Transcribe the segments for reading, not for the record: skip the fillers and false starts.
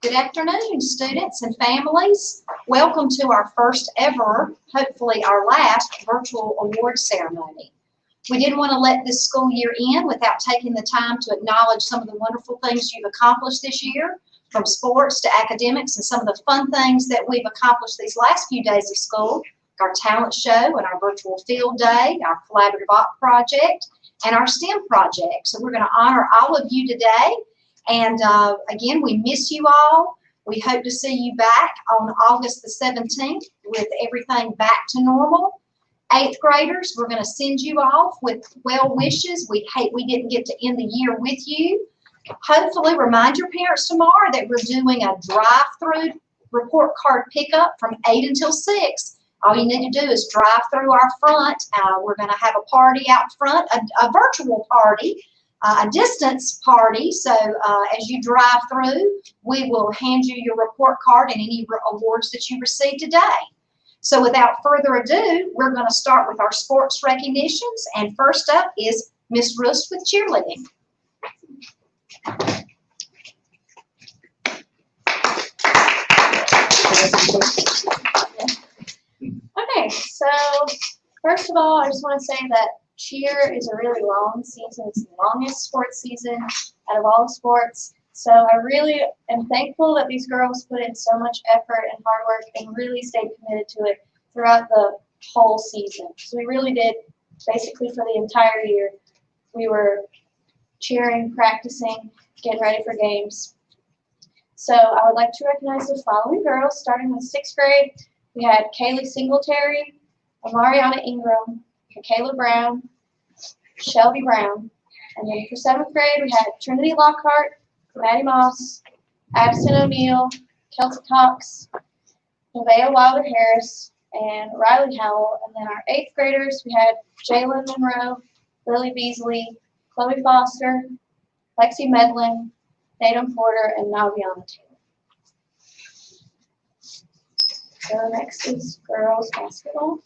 Good afternoon, students and families. Welcome to our first ever, hopefully our last, virtual award ceremony. We didn't want to let this school year end without taking the time to acknowledge some of the wonderful things you've accomplished this year, from sports to academics, and some of the fun things that we've accomplished these last few days of school, our talent show and our virtual field day, our collaborative art project, and our STEM project. So we're going to honor all of you today. And again, we miss you all. We hope to see you back on August the 17th with everything back to normal. 8th graders, we're going to send you off with well wishes. We hate we didn't get to end the year with you. Hopefully, remind your parents tomorrow that we're doing a drive-through report card pickup from 8 until 6. All you need to do is drive through our front. We're going to have a party out front, a virtual party, a distance party. So as you drive through, we will hand you your report card and any awards that you receive today. So without further ado, we're going to start with our sports recognitions. And first up is Miss Rust with cheerleading. Okay, so first of all, I just want to say that cheer is a really long season. It's the longest sports season out of all sports. So I really am thankful that these girls put in so much effort and hard work and really stayed committed to it throughout the whole season. So we really did, basically for the entire year, we were cheering, practicing, getting ready for games. So I would like to recognize the following girls, starting with 6th grade. We had Kaylee Singletary, Amariana Ingram, Kayla Brown, Shelby Brown. And then for 7th grade, we had Trinity Lockhart, Maddie Moss, Addison O'Neill, Kelsey Cox, Nevaeh Wilder Harris, and Riley Howell. And then our 8th graders, we had Jalen Monroe, Lily Beasley, Chloe Foster, Lexi Medlin, Tatum Porter, and Naviana Taylor. So next is girls basketball.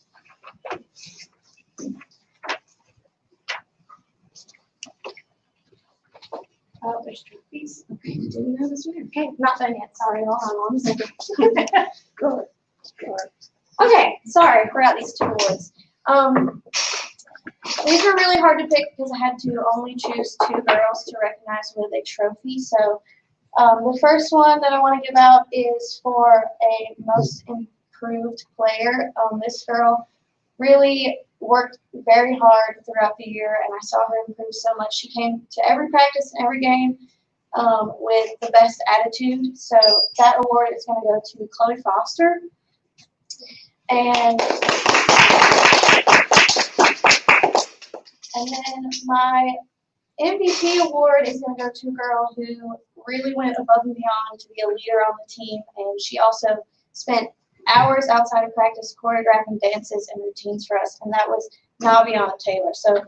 Oh, there's trophies. Okay, do you know this one? Okay, not done yet. Sorry, hold on one second. Good. Okay, sorry, I forgot these two awards. These were really hard to pick because I had to only choose 2 girls to recognize with a trophy. So the first one that I want to give out is for a most improved player. This girl really worked very hard throughout the year, and I saw her improve so much. She came to every practice and every game with the best attitude. So that award is going to go to Chloe Foster. And then my MVP award is going to go to a girl who really went above and beyond to be a leader on the team, and she also spent hours outside of practice choreographing dances and routines for us, and that was Naviana Taylor. So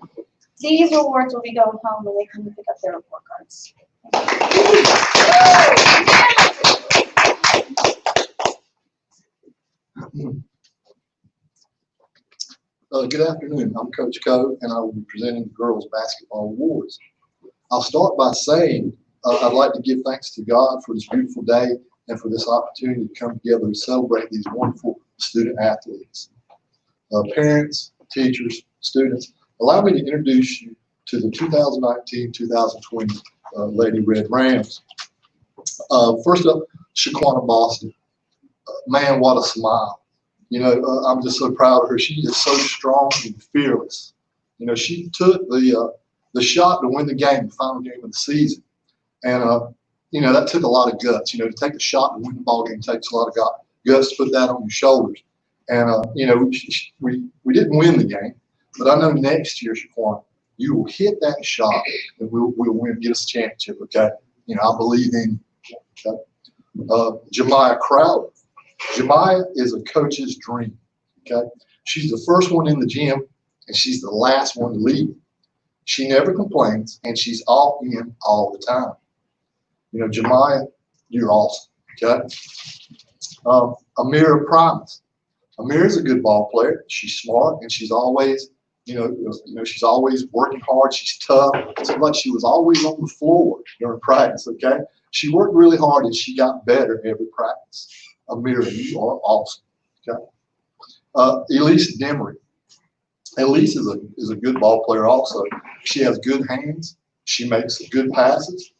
these awards will be going home when they come to pick up their report cards. Good afternoon. I'm Coach Coe, and I will be presenting the Girls Basketball Awards. I'll start by saying I'd like to give thanks to God for this beautiful day and for this opportunity to come together and celebrate these wonderful student athletes. Parents, teachers, students, allow me to introduce you to the 2019-2020 Lady Red Rams. First up, Shaquana Boston. Man, what a smile. You know, I'm just so proud of her. She is so strong and fearless. You know, she took the shot to win the game, the final game of the season. And, you know, that took a lot of guts. You know, to take a shot and win the ball game takes a lot of guts to put that on your shoulders. And, you know, we didn't win the game, but I know next year, Shaquana, you will hit that shot and we'll win, get us a championship, okay? You know, I believe in you, okay? Jemiah Crowder. Jemiah is a coach's dream, okay? She's the first one in the gym, and she's the last one to leave. She never complains, and she's all in all the time. You know, Jemiah, you're awesome, okay? Amira Primus. Amira's a good ball player. She's smart, and she's always She's always working hard. She's tough. It seemed like she was always on the floor during practice, okay? She worked really hard and she got better every practice. Amira, you are awesome, okay? Elise Demery. Elise is a good ball player also. She has good hands. She makes good passes.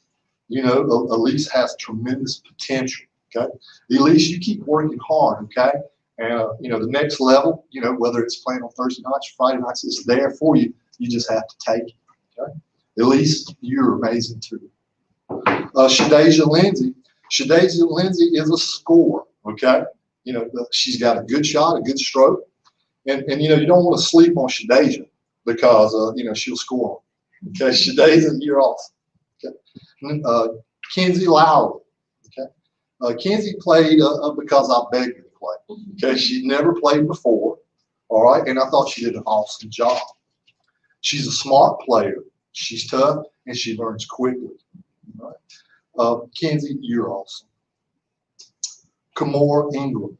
Elise has tremendous potential, okay? Elise, you keep working hard, okay? And, the next level, whether it's playing on Thursday nights or Friday nights, it's there for you. You just have to take it, okay? Elise, you're amazing too. Shadeja Lindsay. Shadeja Lindsay is a scorer, okay? She's got a good shot, a good stroke. And you don't want to sleep on Shadeja because, she'll score. Okay, Shadeja, you're awesome. Okay. Kenzie Lowry. Okay. Kenzie played because I begged her to play. Okay, she'd never played before. All right, and I thought she did an awesome job. She's a smart player. She's tough and she learns quickly. All right. Kenzie, you're awesome. Kamora Ingram.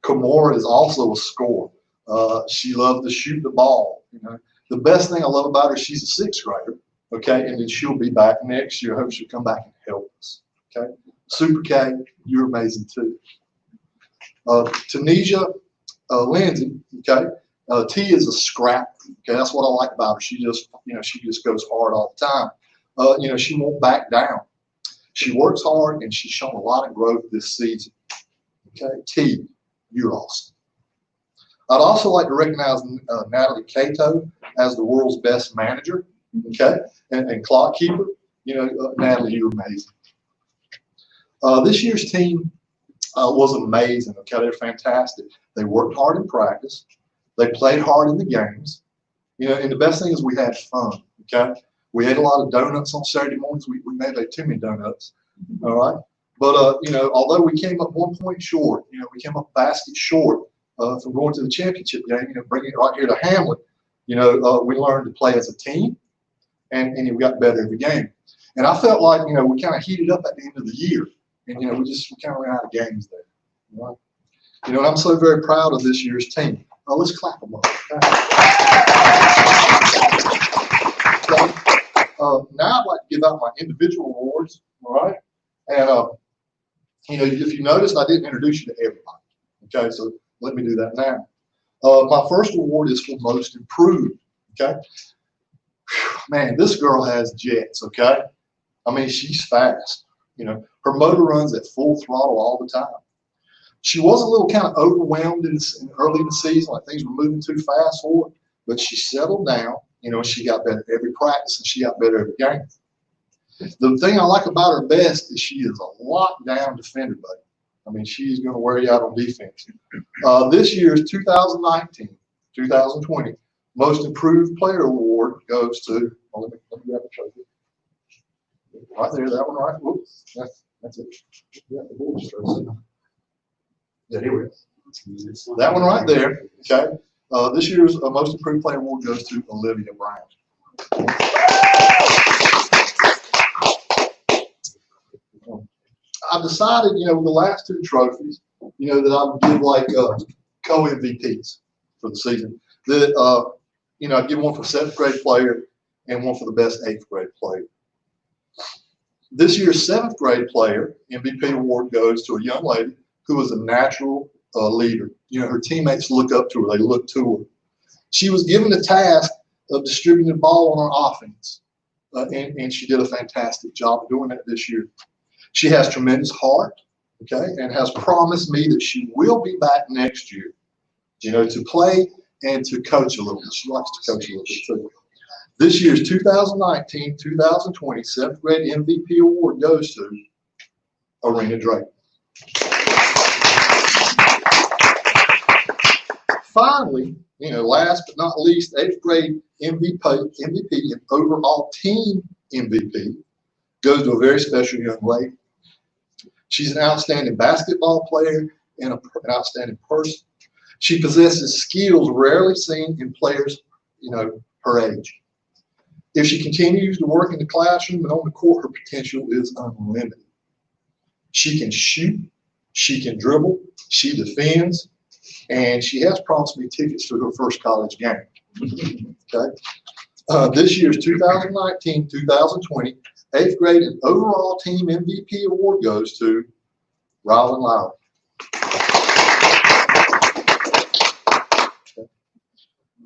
Kamora is also a scorer. She loves to shoot the ball. The best thing I love about her, she's a sixth grader. Okay, and then she'll be back next year. I hope she'll come back and help us. Okay, Super K, you're amazing too. Tanisha Lindsay. Okay, T is a scrap. Okay, that's what I like about her. She just, she just goes hard all the time. She won't back down. She works hard and she's shown a lot of growth this season. Okay, T, you're awesome. I'd also like to recognize Natalie Cato as the world's best manager, okay, and clock keeper. Natalie, you're amazing. This year's team was amazing, okay, they're fantastic. They worked hard in practice. They played hard in the games, and the best thing is we had fun, okay. We ate a lot of donuts on Saturday mornings. We maybe ate too many donuts, all right. But, although we came up 1 point short, we came up a basket short, from going to the championship game, bringing it right here to Hamlet, we learned to play as a team, and we got better every game. And I felt like, we kind of heated up at the end of the year, and we kind of ran out of games there. Right? And I'm so very proud of this year's team. Let's clap them up. Okay? Now I'd like to give out my individual awards. All right, and if you noticed, I didn't introduce you to everybody. Okay, so let me do that now. My first award is for most improved. Okay, man, this girl has jets. Okay, I mean she's fast. Her motor runs at full throttle all the time. She was a little kind of overwhelmed early in the season, like things were moving too fast for her, but she settled down. She got better every practice and she got better every game. The thing I like about her best is she is a lockdown defender, buddy. I mean, she's going to wear you out on defense. This year's 2019-2020 Most Improved Player Award goes to, let me grab the trophy. Right there, that one right. Whoops, that's it. Yeah, the board just yeah, here we go. That one right there, okay. This year's Most Improved Player Award goes to Olivia Brown. I've decided, with the last two trophies, that I would give like co-MVPs for the season. That, I'd give one for 7th grade player and one for the best 8th grade player. This year's 7th grade player MVP award goes to a young lady who was a natural leader. Her teammates look up to her. They look to her. She was given the task of distributing the ball on her offense, and she did a fantastic job of doing that this year. She has tremendous heart, okay, and has promised me that she will be back next year, to play and to coach a little bit. She likes to coach a little bit too. This year's 2019-2020 7th grade MVP award goes to Arena Drake. Finally, last but not least, 8th grade MVP and overall team MVP goes to a very special young lady. She's an outstanding basketball player and an outstanding person. She possesses skills rarely seen in players, her age. If she continues to work in the classroom and on the court, her potential is unlimited. She can shoot, she can dribble, she defends, and she has promised me tickets to her first college game. Okay. This year's 2019-2020 8th grade and overall team MVP award goes to Rylan Lowry.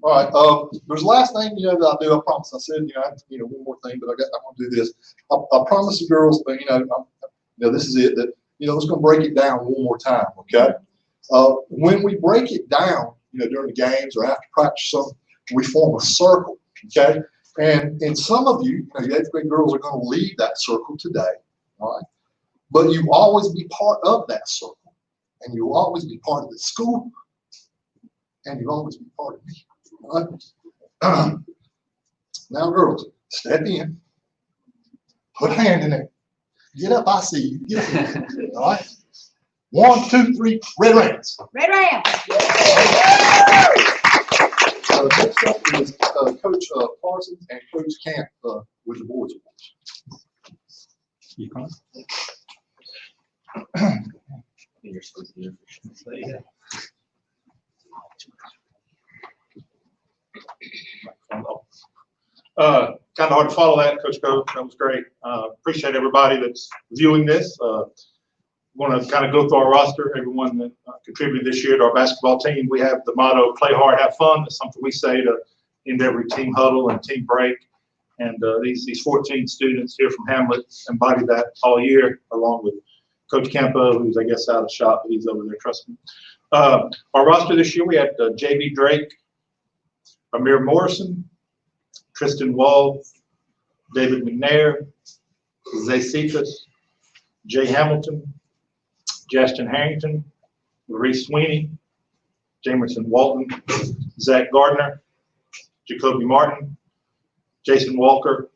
All right. There's the last thing that I do. I promise. I said one more thing, but I'm going to do this. I promise the girls, but this is it. That let's go break it down one more time. Okay. When we break it down, during the games or after practice, we form a circle. Okay. And some of you, the 8th grade girls are going to leave that circle today. All right. But you always be part of that circle, and you always be part of the school, and you always be part of me. All right. Now, girls, step in, put a hand in there, get up. I see you. Get up. All right. 1, 2, 3, red Rams. Red Rams. Next up is Coach Parsons and Coach Camp with the boys. You're supposed to do it. Kind of hard to follow that, Coach Cove. That was great. Appreciate everybody that's viewing this. Want to kind of go through our roster, everyone that contributed this year to our basketball team. We have the motto, play hard, have fun. That's something we say to end every team huddle and team break. And these 14 students here from Hamlet embody that all year, along with Coach Campo, who's, I guess, out of shop, but he's over there, trust me. Our roster this year, we had J.B. Drake, Amir Morrison, Tristan Wall, David McNair, Zay Cephas, Jay Hamilton, Justin Harrington, Maurice Sweeney, Jamerson Walton, Zach Gardner, Jacoby Martin, Jason Walker,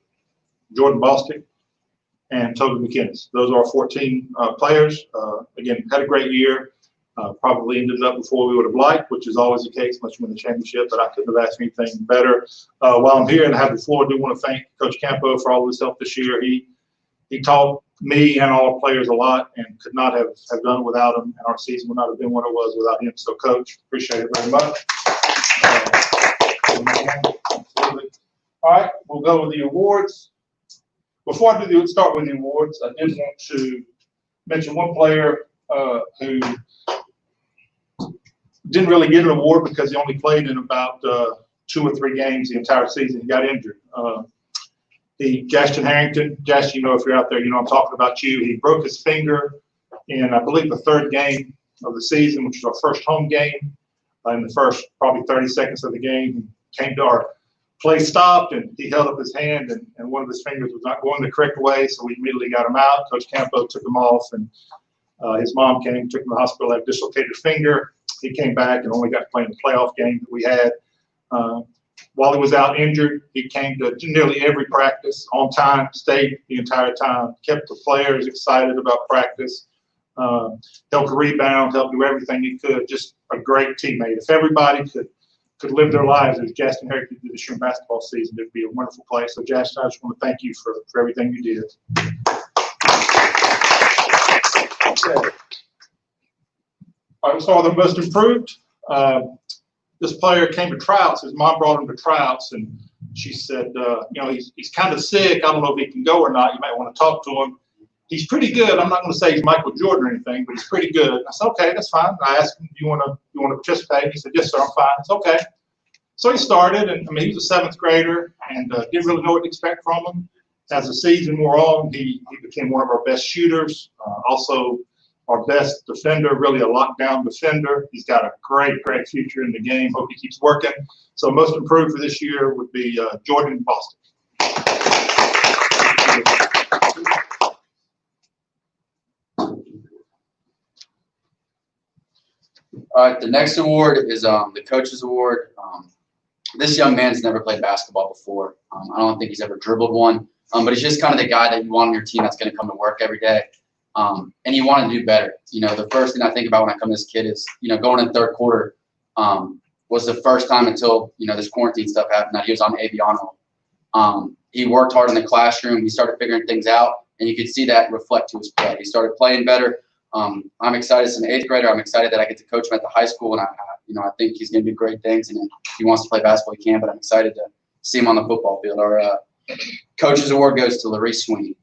Jordan Bostick, and Toby McInnes. Those are our 14 players. Again, had a great year. Probably ended up before we would have liked, which is always the case once you win the championship, but I couldn't have asked anything better. While I'm here and I have the floor, I do want to thank Coach Campo for all of his help this year. He taught me and all our players a lot and could not have done it without him, and our season would not have been what it was without him. So, Coach, appreciate it very much. All right, we'll go with the awards. Before I start with the awards, I did want to mention one player who didn't really get an award because he only played in about 2 or 3 games the entire season. He got injured. Justin Harrington, Josh, if you're out there, I'm talking about you. He broke his finger in, I believe, the 3rd game of the season, which was our first home game. In the first probably 30 seconds of the game, he came to our play stopped, and he held up his hand, and one of his fingers was not going the correct way, so we immediately got him out. Coach Campo took him off, and his mom came, took him to the hospital, had a dislocated finger. He came back and only got to play in the playoff game that we had. While he was out injured, he came to nearly every practice on time, stayed the entire time, kept the players excited about practice, helped rebound, helped do everything he could. Just a great teammate. If everybody could live their lives as Justin Harrington did this year in basketball season, it'd be a wonderful place. So, Justin, I just want to thank you for everything you did. Okay. All right, so the most improved. This player came to tryouts. His mom brought him to tryouts, and she said, he's kind of sick. I don't know if he can go or not. You might want to talk to him. He's pretty good. I'm not going to say he's Michael Jordan or anything, but he's pretty good. I said, okay, that's fine. I asked him, do you want to participate? He said, yes, sir, I'm fine. It's okay. So he started, and he was a 7th grader and didn't really know what to expect from him. As the season wore on, he became one of our best shooters, also our best defender, really a lockdown defender. He's got a great, great future in the game. Hope he keeps working. So most improved for this year would be Jordan Bostick. All right, the next award is the Coach's Award. This young man's never played basketball before. I don't think he's ever dribbled one, but he's just kind of the guy that you want on your team that's going to come to work every day. And you want to do better. The first thing I think about when I come to this kid is, going in the 3rd quarter was the first time until, this quarantine stuff happened that he was on the AV honor roll. He worked hard in the classroom. He started figuring things out, and you could see that reflect to his play. He started playing better. I'm excited as an 8th grader. I'm excited that I get to coach him at the high school, and I think he's going to do great things, and if he wants to play basketball, he can. But I'm excited to see him on the football field. Our coaches award goes to Larry Sweeney.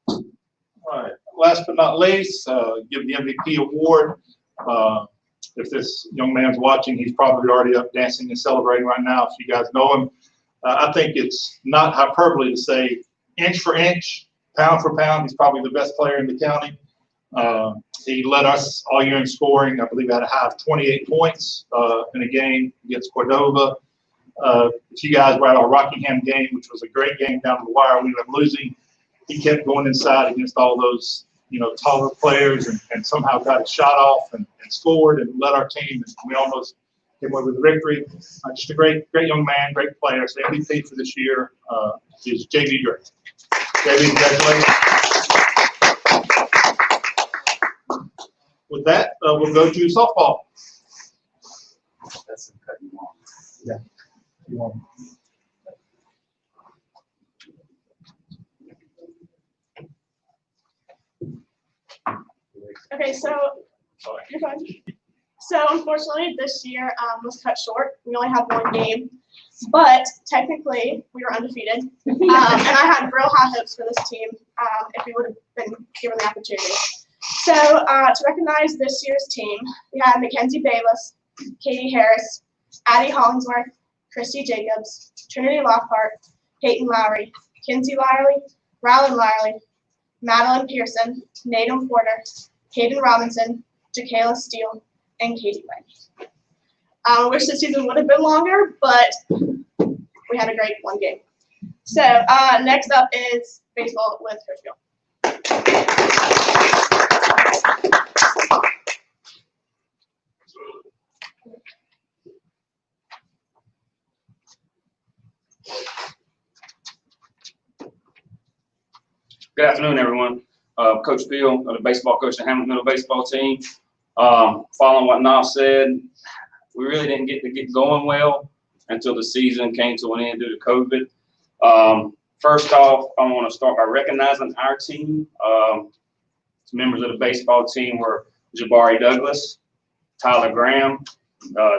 All right. Last but not least, give the MVP award. If this young man's watching, he's probably already up dancing and celebrating right now. If you guys know him, I think it's not hyperbole to say inch for inch, pound for pound, he's probably the best player in the county. He led us all year in scoring. I believe he had a high of 28 points in a game against Cordova. If you guys were at our Rockingham game, which was a great game down to the wire, we ended up losing. He kept going inside against all those, taller players and somehow got a shot off and scored and led our team. And we almost came away with the victory. Just a great young man, great player. So MVP for this year is JB Gray. JB, congratulations. With that, we'll go to softball. That's cutting you off. Yeah. You want Okay, so you're fine. So unfortunately, this year was cut short. We only had one game, but technically we were undefeated, and I had real high hopes for this team if we would have been given the opportunity. So to recognize this year's team, we had Mackenzie Bayless, Katie Harris, Addie Hollingsworth, Christy Jacobs, Trinity Lockhart, Peyton Lowry, Kinsey Liley, Rylan Liley, Madeline Pearson, Natum Porter, Hayden Robinson, Jacayla Steele, and Katie Lang. I wish the season would have been longer, but we had a great one game. So next up is baseball with Coach Gill. Good afternoon, everyone. Coach Bill, the baseball coach of the Hamlet Middle baseball team. Following what Niall said, we really didn't get going well until the season came to an end due to COVID. First off, I want to start by recognizing our team. Members of the baseball team were Jabari Douglas, Tyler Graham,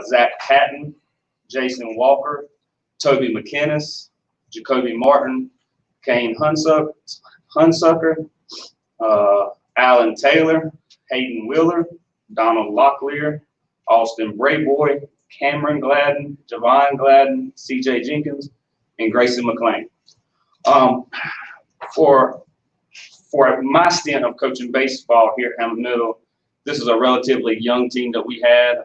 Zach Hatton, Jason Walker, Toby McInnes, Jacoby Martin, Kane Hunsucker, Alan Taylor, Hayden Wheeler, Donald Locklear, Austin Brayboy, Cameron Gladden, Javon Gladden, CJ Jenkins, and Grayson McLean. For my stint of coaching baseball here at Hamlet Middle, this is a relatively young team that we had.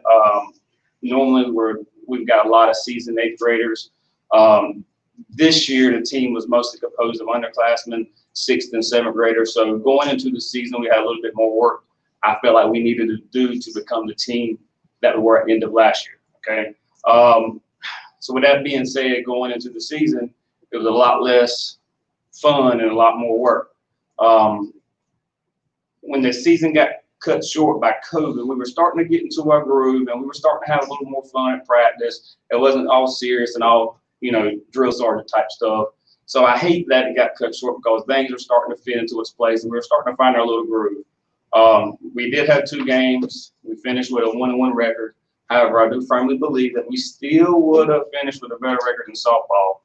Normally we've got a lot of seasoned 8th graders. This year the team was mostly composed of underclassmen, 6th and 7th graders. So going into the season, we had a little bit more work I felt like we needed to do to become the team that we were at the end of last year. Okay. So with that being said, going into the season, it was a lot less fun and a lot more work. When the season got cut short by COVID, we were starting to get into our groove and we were starting to have a little more fun at practice. It wasn't all serious and all, drill sergeant type stuff. So I hate that it got cut short because things are starting to fit into its place and we were starting to find our little groove. We did have 2 games. We finished with a 1-1 record. However, I do firmly believe that we still would have finished with a better record in softball.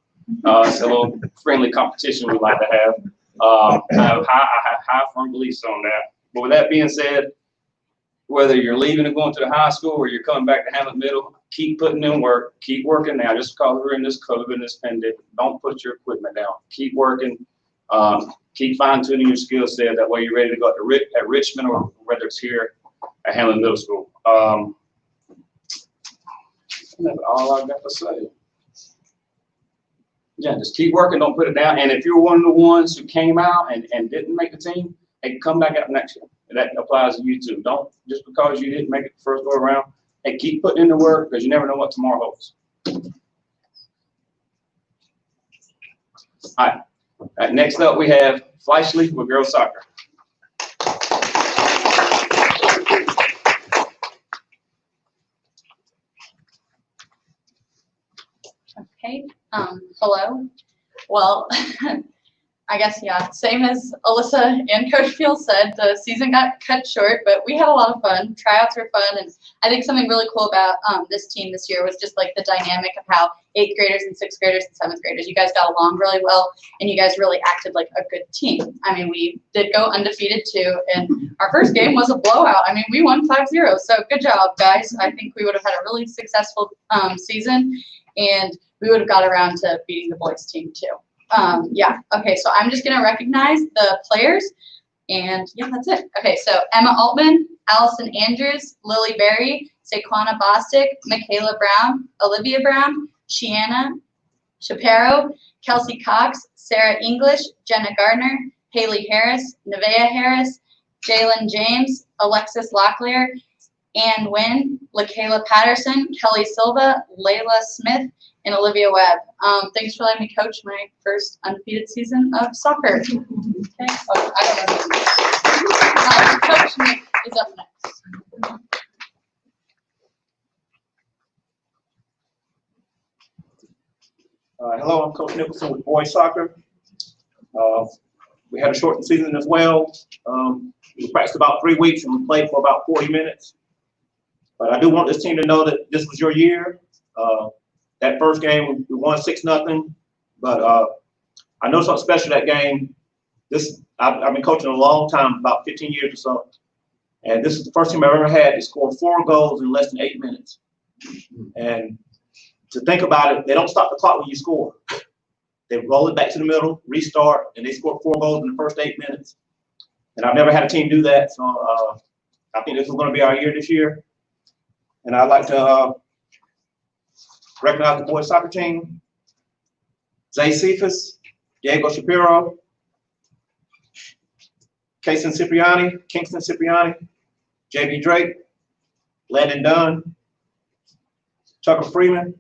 It's a little friendly competition we like to have. I have high firm beliefs on that. But with that being said, whether you're leaving and going to the high school or you're coming back to Hamlet Middle, keep putting in work. Keep working now. Just because we're in this COVID, this pandemic, don't put your equipment down. Keep working. Keep fine-tuning your skill set. That way you're ready to go at Richmond or whether it's here at Hamlet Middle School. That's all I've got to say. Yeah, just keep working. Don't put it down. And if you're one of the ones who came out and didn't make the team, hey, come back out next year. That applies to you too. Don't, just because you didn't make it the first go around, hey, keep putting in the work because you never know what tomorrow holds. All right. Next up, we have Fleischle with girls soccer. Okay. Hello. Well, I guess, yeah, same as Alyssa and Coach Peel said, the season got cut short, but we had a lot of fun. Tryouts were fun, and I think something really cool about this team this year was just like the dynamic of how 8th graders and 6th graders and 7th graders, you guys got along really well, and you guys really acted like a good team. I mean, we did go undefeated too, and our first game was a blowout. I mean, we won 5-0, so good job, guys. I think we would have had a really successful season, and we would have got around to beating the boys team too. Yeah, okay, so I'm just going to recognize the players, and yeah, that's it. Okay, so Emma Altman, Allison Andrews, Lily Berry, Saquana Bostic, Michaela Brown, Olivia Brown, Shiana Shapiro, Kelsey Cox, Sarah English, Jenna Gardner, Haley Harris, Nevaeh Harris, Jalen James, Alexis Locklear, Ann Wynn, LaKayla Patterson, Kelly Silva, Layla Smith, and Olivia Webb. Thanks for letting me coach my first undefeated season of soccer. Okay. Oh, I don't know. Coach Nick is up next. Hello, I'm Coach Nicholson with boys soccer. We had a shortened season as well. We practiced about 3 weeks and we played for about 40 minutes. But I do want this team to know that this was your year. That first game, we won 6-0. But I know something special that game. I've been coaching a long time, about 15 years or so. And this is the first team I've ever had to score 4 goals in less than 8 minutes. And to think about it, they don't stop the clock when you score. They roll it back to the middle, restart, and they scored 4 goals in the first 8 minutes. And I've never had a team do that. So I think this is going to be our year this year. And I'd like to recognize the boys soccer team. Zay Cephas, Diego Shapiro, Kingston Cipriani, JB Drake, Landon Dunn, Tucker Freeman,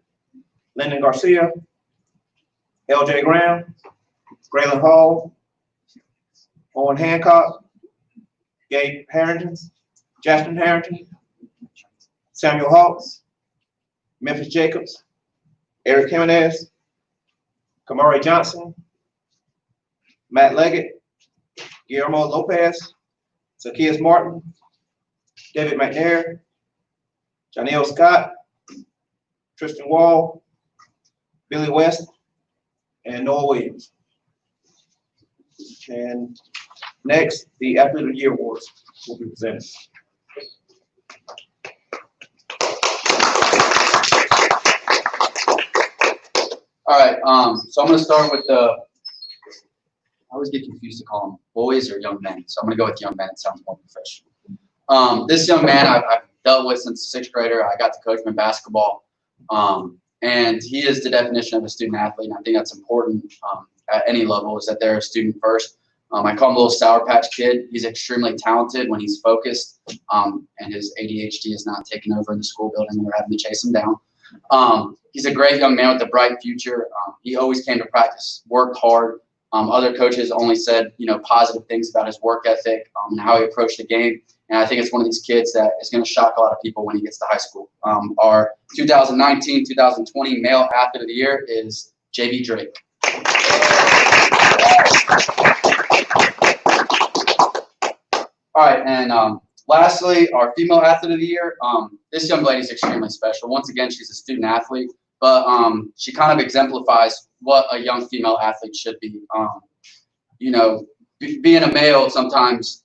Lyndon Garcia, LJ Graham, Graylin Hall, Owen Hancock, Gabe Harrington, Justin Harrington, Samuel Hawks, Memphis Jacobs, Eric Jimenez, Kamari Johnson, Matt Leggett, Guillermo Lopez, Zacchaeus Martin, David McNair, Janelle Scott, Tristan Wall, Billy West, and Noah Williams. And next, the Athlete of the Year Awards will be presented. All right, so I'm going to start with I always get confused to call them boys or young men. So I'm going to go with young men. It sounds more professional. This young man I've dealt with since 6th grader. I got to coach him in basketball. And he is the definition of a student athlete. And I think that's important at any level, is that they're a student first. I call him a little Sour Patch Kid. He's extremely talented when he's focused, and his ADHD is not taking over in the school building and we're having to chase him down. He's a great young man with a bright future. He always came to practice, worked hard. Other coaches only said, positive things about his work ethic and how he approached the game. And I think it's one of these kids that is going to shock a lot of people when he gets to high school. Our 2019-2020 Male Athlete of the Year is JB Drake. All right, and lastly, our Female Athlete of the Year. This young lady is extremely special. Once again, she's a student athlete, but she kind of exemplifies what a young female athlete should be. Being a male, sometimes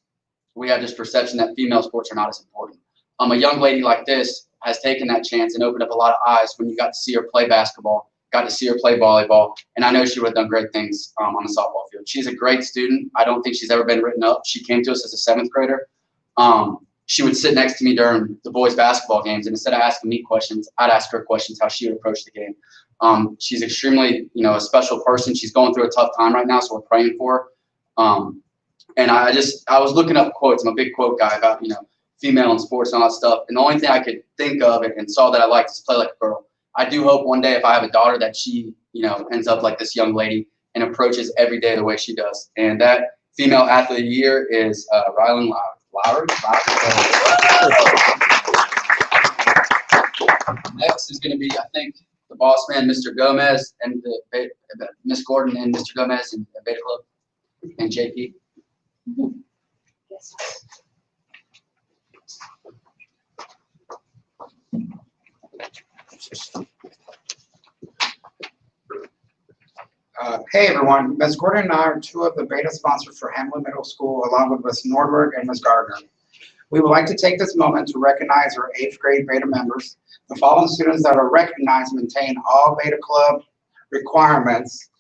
we have this perception that female sports are not as important. A young lady like this has taken that chance and opened up a lot of eyes when you got to see her play basketball, got to see her play volleyball, and I know she would have done great things on the softball field. She's a great student. I don't think she's ever been written up. She came to us as a 7th grader. She would sit next to me during the boys' basketball games, and instead of asking me questions, I'd ask her questions, how she would approach the game. She's extremely, a special person. She's going through a tough time right now, so we're praying for her. And I was looking up quotes. I'm a big quote guy about, female in sports and all that stuff. And the only thing I could think of and saw that I liked is play like a girl. I do hope one day if I have a daughter that she, ends up like this young lady and approaches every day the way she does. And that Female Athlete of the Year is Rylan Lowry. Next is going to be, I think, the boss man, Mr. Gomez, and Miss Gordon and Mr. Gomez and Beta Club. And JP. Yes. Hey everyone, Ms. Gordon and I are two of the beta sponsors for Hamlin Middle School, along with Ms. Nordberg and Ms. Gardner. We would like to take this moment to recognize our 8th grade beta members. The following students that are recognized maintain all beta club requirements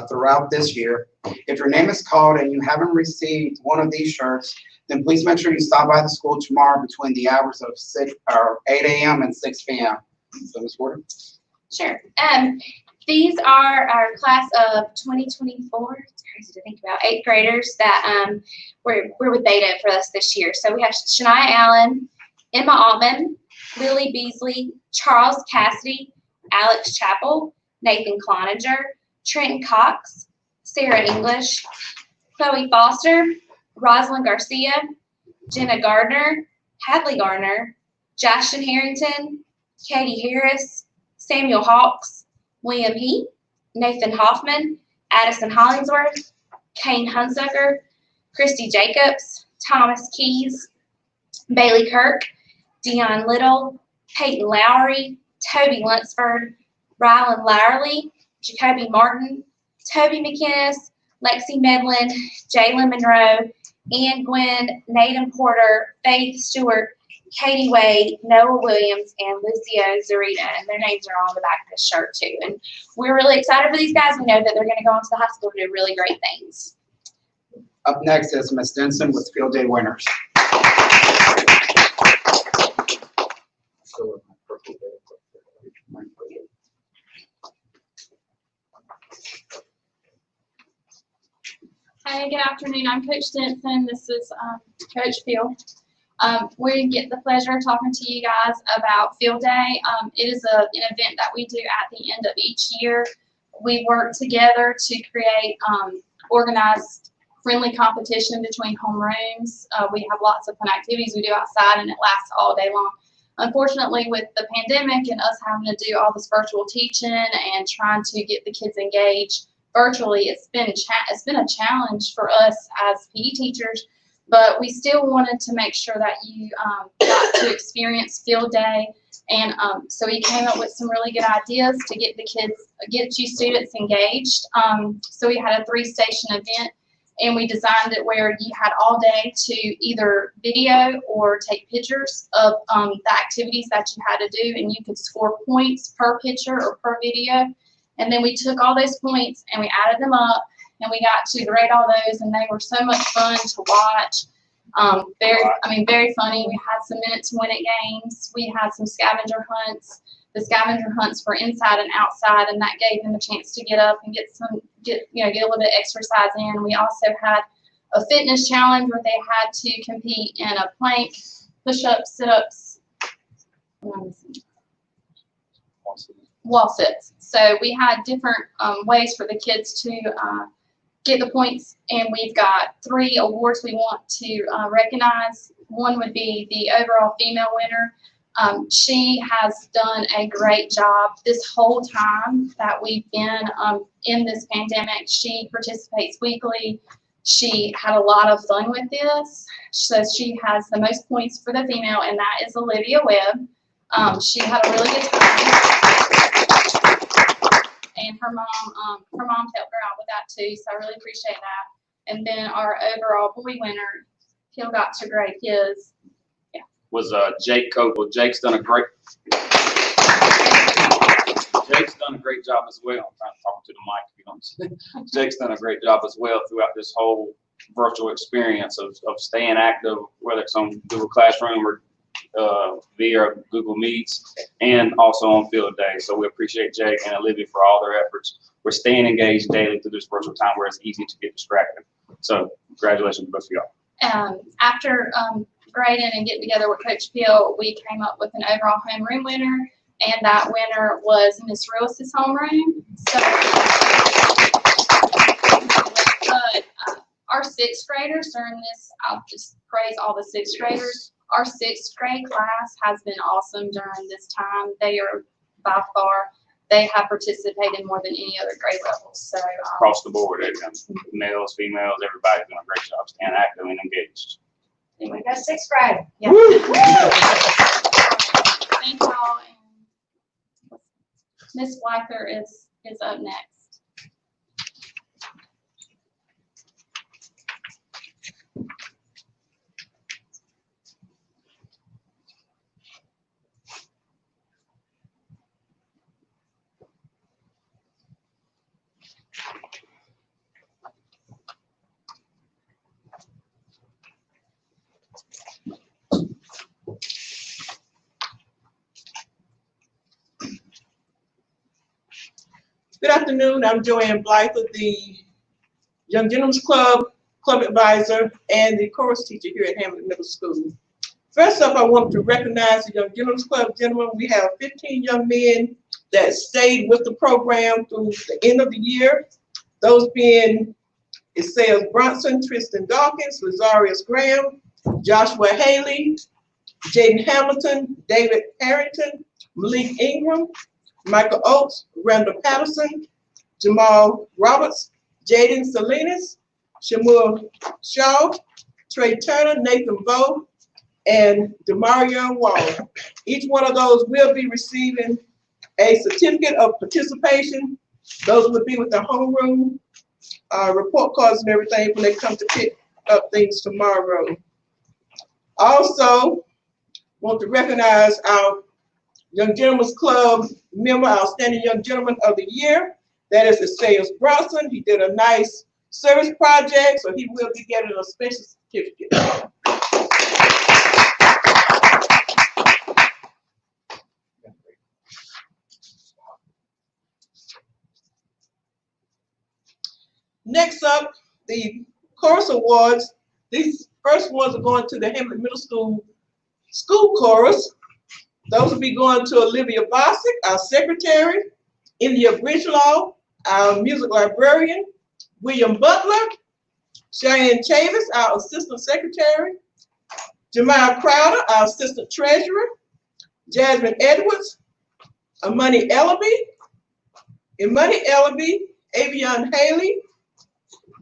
throughout this year. If your name is called and you haven't received one of these shirts, then please make sure you stop by the school tomorrow between the hours of 8 a.m. and 6 p.m. So Ms. Gordon? Sure. These are our class of 2024. It's crazy to think about. 8th graders that were with Beta for us this year. So we have Shania Allen, Emma Altman, Lily Beasley, Charles Cassidy, Alex Chappell, Nathan Cloninger, Trenton Cox, Sarah English, Chloe Foster, Rosalind Garcia, Jenna Gardner, Hadley Gardner, Justin Harrington, Katie Harris, Samuel Hawks, William Heath, Nathan Hoffman, Addison Hollingsworth, Kane Hunsucker, Christy Jacobs, Thomas Keys, Bailey Kirk, Dion Little, Peyton Lowry, Toby Lunsford, Rylan Lowerly, Jacoby Martin, Toby McInnes, Lexi Medlin, Jalen Monroe, Ann Gwynn, Nathan Porter, Faith Stewart, Katie Wade, Noah Williams, and Lucio Zarita, and their names are on the back of this shirt too. And we're really excited for these guys. We know that they're going to go on to the high school and do really great things. Up next is Ms. Denson with Field Day winners. Hey, good afternoon. I'm Coach Denson. This is Coach Phil. We get the pleasure of talking to you guys about Field Day. It is an event that we do at the end of each year. We work together to create organized, friendly competition between homerooms. We have lots of fun activities we do outside, and it lasts all day long. Unfortunately, with the pandemic and us having to do all this virtual teaching and trying to get the kids engaged virtually, it's been a challenge for us as PE teachers. But we still wanted to make sure that you got to experience Field Day, and so we came up with some really good ideas to get you students engaged. So we had a 3-station event, and we designed it where you had all day to either video or take pictures of the activities that you had to do, and you could score points per picture or per video. And then we took all those points and we added them up, and we got to grade all those, and they were so much fun to watch. Very funny. We had some minute to win it games. We had some scavenger hunts. The scavenger hunts were inside and outside, and that gave them a chance to get up and get a little bit of exercise in. We also had a fitness challenge where they had to compete in a plank, push-ups, sit-ups, wall sits. So we had different ways for the kids to get the points, and we've got 3 awards we want to recognize. One would be the overall female winner. She has done a great job this whole time that we've been in this pandemic. She participates weekly. She had a lot of fun with this. So she has the most points for the female, and that is Olivia Webb. She had a really good time. And her mom helped her out with that too, so I really appreciate that. And then our overall boy winner, Phil got to grade his. Yeah. Was Jake Coble. Jake's done a great job as well. I'm trying to talk to the mic if you don't see. Jake's done a great job as well throughout this whole virtual experience of staying active, whether it's on Google Classroom or via Google Meets, and also on Field Day. So we appreciate Jake and Olivia for all their efforts. We're staying engaged daily through this virtual time where it's easy to get distracted. So congratulations to both of y'all. After grading and getting together with Coach Phil, we came up with an overall homeroom winner, and that winner was Miss Russ's homeroom. So our 6th graders during this, I'll just praise all the 6th graders. Our 6th grade class has been awesome during this time. They are by far they have participated in more than any other grade levels. So Across the board, males, females, everybody's doing a great job, staying active and engaged. And we got sixth grade. Yeah. thank y'all. And Miss Blyther is up next. Good afternoon, I'm Joanne Blyther, the Young Gentlemen's Club Advisor, and the chorus teacher here at Hamlet Middle School. First up, I want to recognize the Young Gentlemen's Club gentlemen. We have 15 young men that stayed with the program through the end of the year. Those being Isaiah Bronson, Tristan Dawkins, Lazarius Graham, Joshua Haley, Jaden Hamilton, David Harrington, Malik Ingram, Michael Oates, Randall Patterson, Jamal Roberts, Jaden Salinas, Shamur Shaw, Trey Turner, Nathan Bowe, and Demario Wall. Each one of those will be receiving a certificate of participation. Those would be with the homeroom report cards and everything when they come to pick up things tomorrow. Also, want to recognize our Young Gentlemen's Club member, Outstanding Young Gentleman of the Year. That is Isaiah Bronson. He did a nice service project, so he will be getting a special certificate. Next up, the chorus awards. These first ones are going to the Hamlet Middle School chorus. Those will be going to Olivia Bosick, our secretary, India Bridgelaw, our music librarian, William Butler, Cheyenne Chavis, our assistant secretary, Jemiah Crowder, our assistant treasurer, Jasmine Edwards, Imani Ellaby, Avion Haley,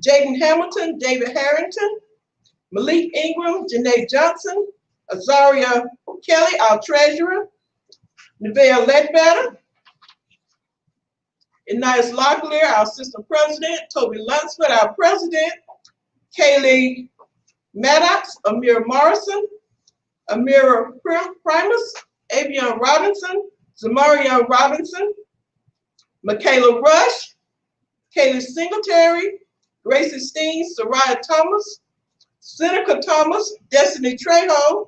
Jaden Hamilton, David Harrington, Malik Ingram, Janae Johnson, Azaria Kelly, our treasurer, Nevaeh Ledbetter, Anais Locklear, our assistant president, Toby Lunsford, our president, Kaylee Maddox, Amir Morrison, Amira Primus, Avion Robinson, Zamaria Robinson, Michaela Rush, Kaylee Singletary, Gracie Steen, Soraya Thomas, Seneca Thomas, Destiny Trejo,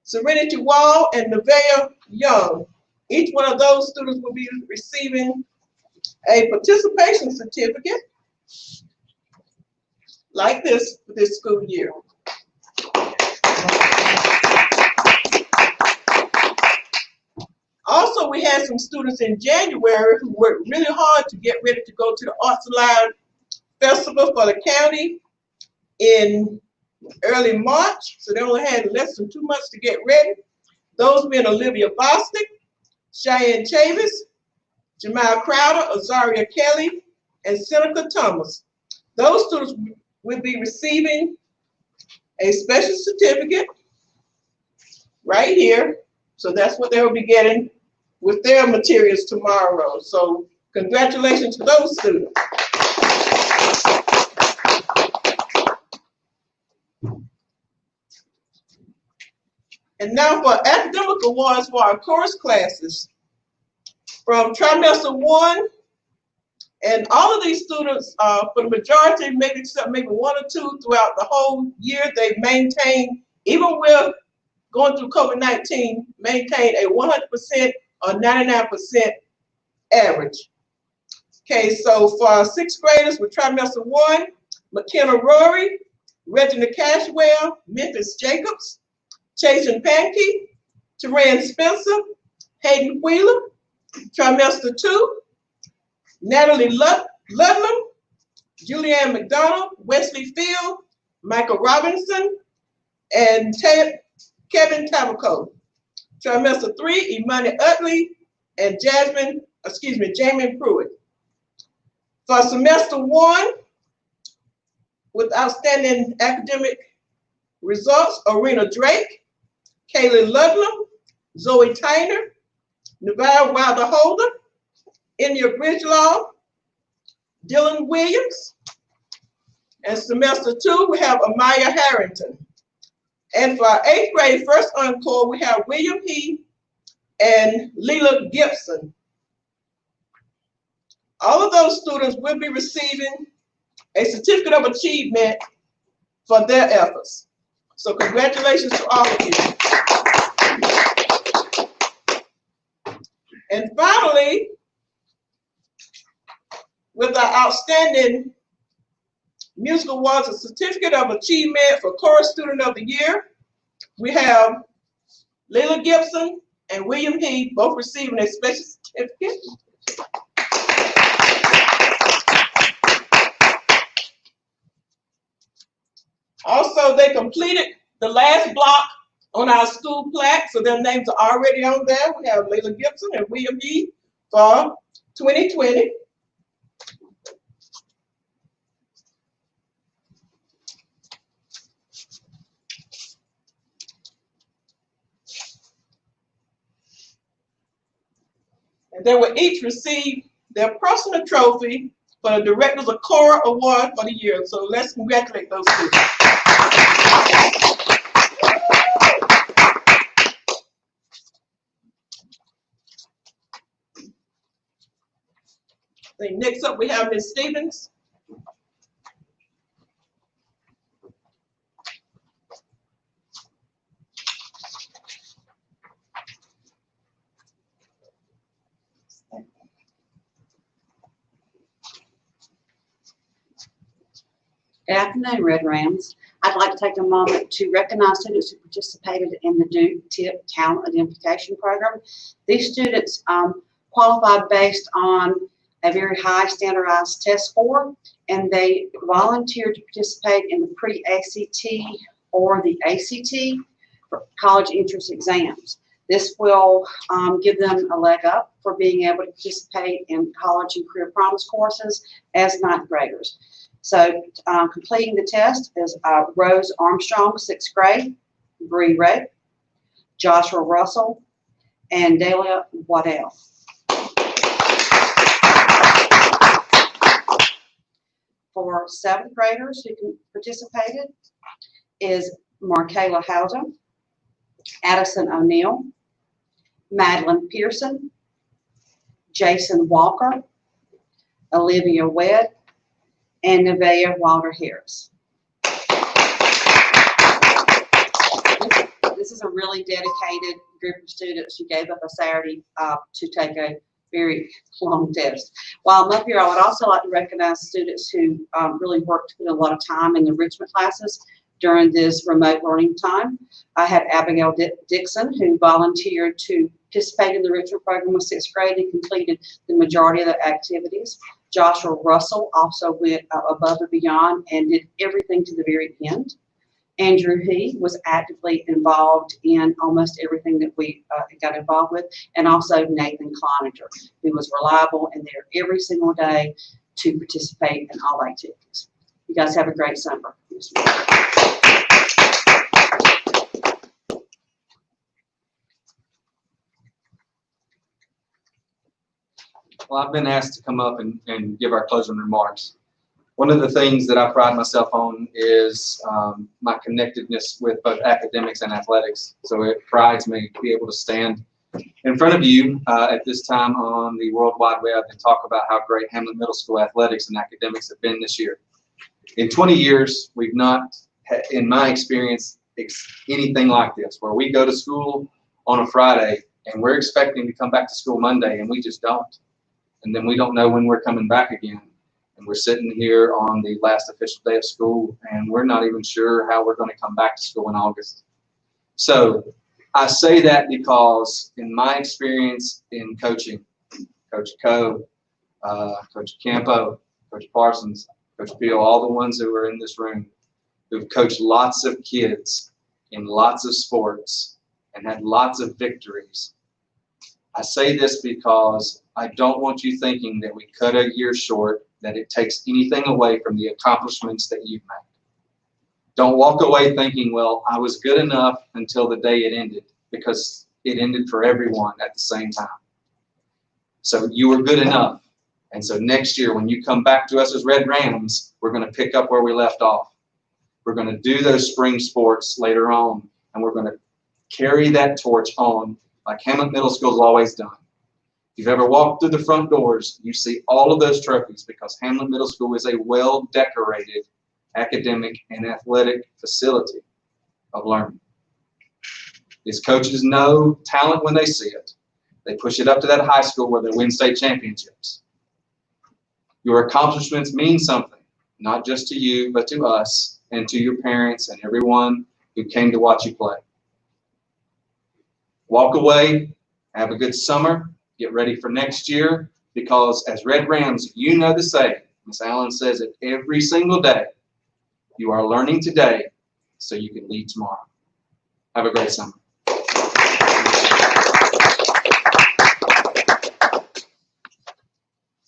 Serenity Wall, and Nevaeh Young. Each one of those students will be receiving a participation certificate like this for this school year. Also, we had some students in January who worked really hard to get ready to go to the Arts Alive Festival for the county in early March, so they only had less than 2 months to get ready. Those being Olivia Bostic, Cheyenne Chavis, Jemiah Crowder, Azaria Kelly, and Seneca Thomas. Those students will be receiving a special certificate right here. So that's what they will be getting with their materials tomorrow. So congratulations to those students. And now for academic awards for our course classes. From trimester 1, and all of these students, for the majority, maybe except maybe 1 or 2 throughout the whole year, they maintain, even with going through COVID-19, maintain a 100% or 99% average. Okay, so for our 6th graders with trimester 1, McKenna Rory, Regina Cashwell, Memphis Jacobs, Chasen Pankey, Teran Spencer, Hayden Wheeler, trimester 2, Natalie Ludlam, Julianne McDonald, Wesley Field, Michael Robinson, and Kevin Tabaco. Trimester 3, Imani Utley and Jasmine Jamie Pruitt. For semester 1, with outstanding academic results, Arena Drake, Kaylee Ludlam, Zoe Tyner, Nevada Wilder Holder, India Bridgelaw, Dylan Williams. And semester 2, we have Amaya Harrington. And for our 8th grade first encore, we have William Heath and Leela Gibson. All of those students will be receiving a certificate of achievement for their efforts. So congratulations to all of you. And finally, with our outstanding music awards, a certificate of achievement for chorus student of the year, we have Leila Gibson and William Heath both receiving a special certificate. Also, they completed the last block on our school plaque, so their names are already on there. We have Leila Gibson and William Heath for 2020. And they will each receive their personal trophy for the Directors of Cora Award for the year. So let's congratulate those students. Next up, we have Ms. Stevens. Good afternoon, Red Rams. I'd like to take a moment to recognize students who participated in the Duke TIP Talent Identification Program. These students qualified based on a very high standardized test score, and they volunteered to participate in the pre-ACT or the ACT for college entrance exams. This will give them a leg up for being able to participate in college and career promise courses as ninth graders. So completing the test is Rose Armstrong, 6th grade, Bree Ray, Joshua Russell, and Delia Waddell. For 7th graders who participated is Markayla Houghton, Addison O'Neill, Madeline Pearson, Jason Walker, Olivia Webb, and Nevaeh Wilder Harris. This is a really dedicated group of students who gave up a Saturday to take a very long test. While I'm up here, I would also like to recognize students who really worked with a lot of time in the enrichment classes during this remote learning time. I have Abigail Dixon, who volunteered to participate in the enrichment program with 6th grade and completed the majority of the activities. Joshua Russell also went above and beyond and did everything to the very end. Andrew He was actively involved in almost everything that we got involved with, and also Nathan Cloninger, who was reliable and there every single day to participate in all activities. You guys have a great summer. Well, I've been asked to come up and give our closing remarks. One of the things that I pride myself on is my connectedness with both academics and athletics. So it prides me to be able to stand in front of you at this time on the World Wide Web and talk about how great Hamlet Middle School athletics and academics have been this year. In 20 years, we've not, in my experience, anything like this, where we go to school on a Friday and we're expecting to come back to school Monday and we just don't. And then we don't know when we're coming back again. And we're sitting here on the last official day of school and we're not even sure how we're going to come back to school in August. So I say that because in my experience in coaching, Coach Coe, Coach Campo, Coach Parsons, Coach Peel, all the ones that were in this room who've coached lots of kids in lots of sports and had lots of victories. I say this because I don't want you thinking that we cut a year short, that it takes anything away from the accomplishments that you've made. Don't walk away thinking, well, I was good enough until the day it ended, because it ended for everyone at the same time. So you were good enough. And so next year, when you come back to us as Red Rams, we're going to pick up where we left off. We're going to do those spring sports later on, and we're going to carry that torch on like Hamlet Middle School has always done. If you've ever walked through the front doors, you see all of those trophies because Hamlet Middle School is a well-decorated academic and athletic facility of learning. These coaches know talent when they see it. They push it up to that high school where they win state championships. Your accomplishments mean something, not just to you, but to us and to your parents and everyone who came to watch you play. Walk away, have a good summer, get ready for next year, because as Red Rams, you know the saying. Miss Allen says it every single day. You are learning today so you can lead tomorrow. Have a great summer.